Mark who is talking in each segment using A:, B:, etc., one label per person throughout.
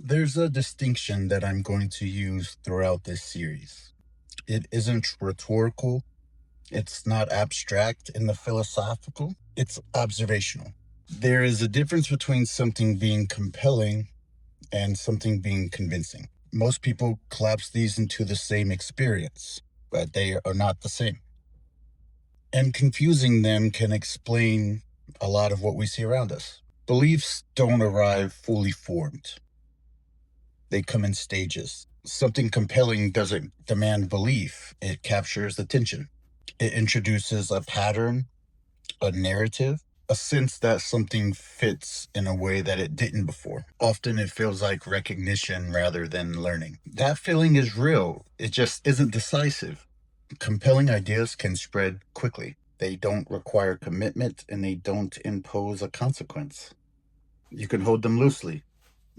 A: There's a distinction that I'm going to use throughout this series. It isn't rhetorical, it's not abstract in the philosophical, it's observational. There is a difference between something being compelling and something being convincing. Most people collapse these into the same experience, but they are not the same. And confusing them can explain a lot of what we see around us. Beliefs don't arrive fully formed. They come in stages. Something compelling doesn't demand belief, it captures attention. It introduces a pattern, a narrative, a sense that something fits in a way that it didn't before. Often it feels like recognition rather than learning. That feeling is real, it just isn't decisive. Compelling ideas can spread quickly. They don't require commitment and they don't impose a consequence. You can hold them loosely.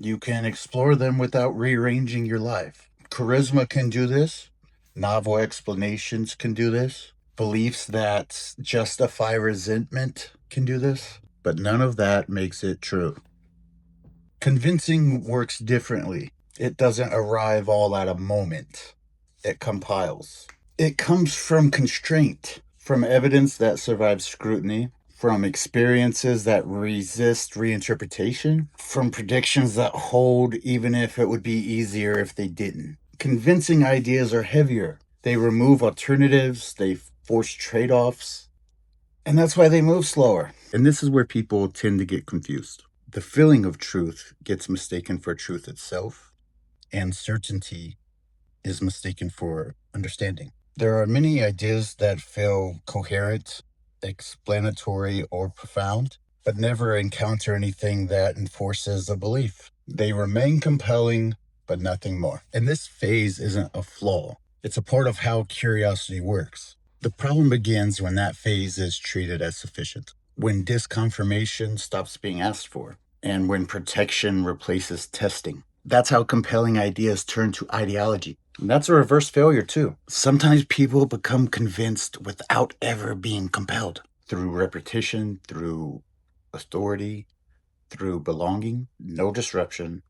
A: You can explore them without rearranging your life. Charisma can do this. Novel explanations can do this. Beliefs that justify resentment can do this. But none of that makes it true. Convincing works differently. It doesn't arrive all at a moment, it compiles. It comes from constraint, from evidence that survives scrutiny, from experiences that resist reinterpretation, from predictions that hold even if it would be easier if they didn't. Convincing ideas are heavier. They remove alternatives, they force trade offs, and that's why they move slower. And this is where people tend to get confused. The feeling of truth gets mistaken for truth itself, and certainty is mistaken for understanding. There are many ideas that feel coherent, explanatory, or profound, but never encounter anything that enforces a belief. They remain compelling, but nothing more. And this phase isn't a flaw, it's a part of how curiosity works. The problem begins when that phase is treated as sufficient, when disconfirmation stops being asked for, and when protection replaces testing. That's how compelling ideas turn to ideology. And that's a reverse failure, too. Sometimes people become convinced without ever being compelled through repetition, through authority, through belonging. No disruption,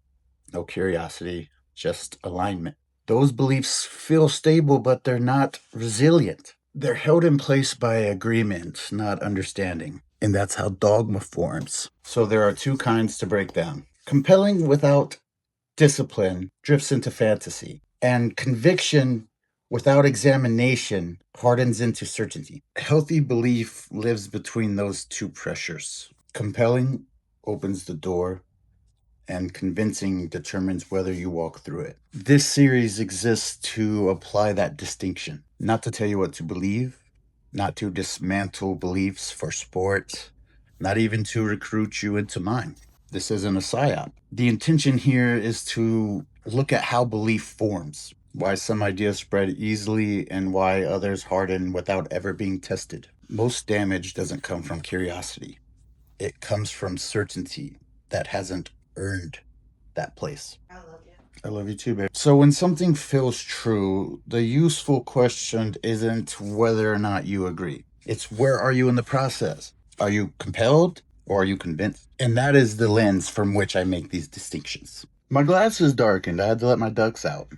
A: no curiosity, just alignment. Those beliefs feel stable, but they're not resilient. They're held in place by agreement, not understanding. And that's how dogma forms. So there are two kinds to break down. Compelling without discipline drifts into fantasy, and conviction without examination hardens into certainty. Healthy belief lives between those two pressures. Compelling opens the door, and convincing determines whether you walk through it. This series exists to apply that distinction, not to tell you what to believe, not to dismantle beliefs for sport, not even to recruit you into mine. This isn't a psyop. The intention here is to look at how belief forms, why some ideas spread easily and why others harden without ever being tested. Most damage doesn't come from curiosity. It comes from certainty that hasn't earned that place. I love you too, babe. So when something feels true, the useful question isn't whether or not you agree. It's where are you in the process? Are you compelled or are you convinced? And that is the lens from which I make these distinctions. My glass is darkened. I had to let my ducks out.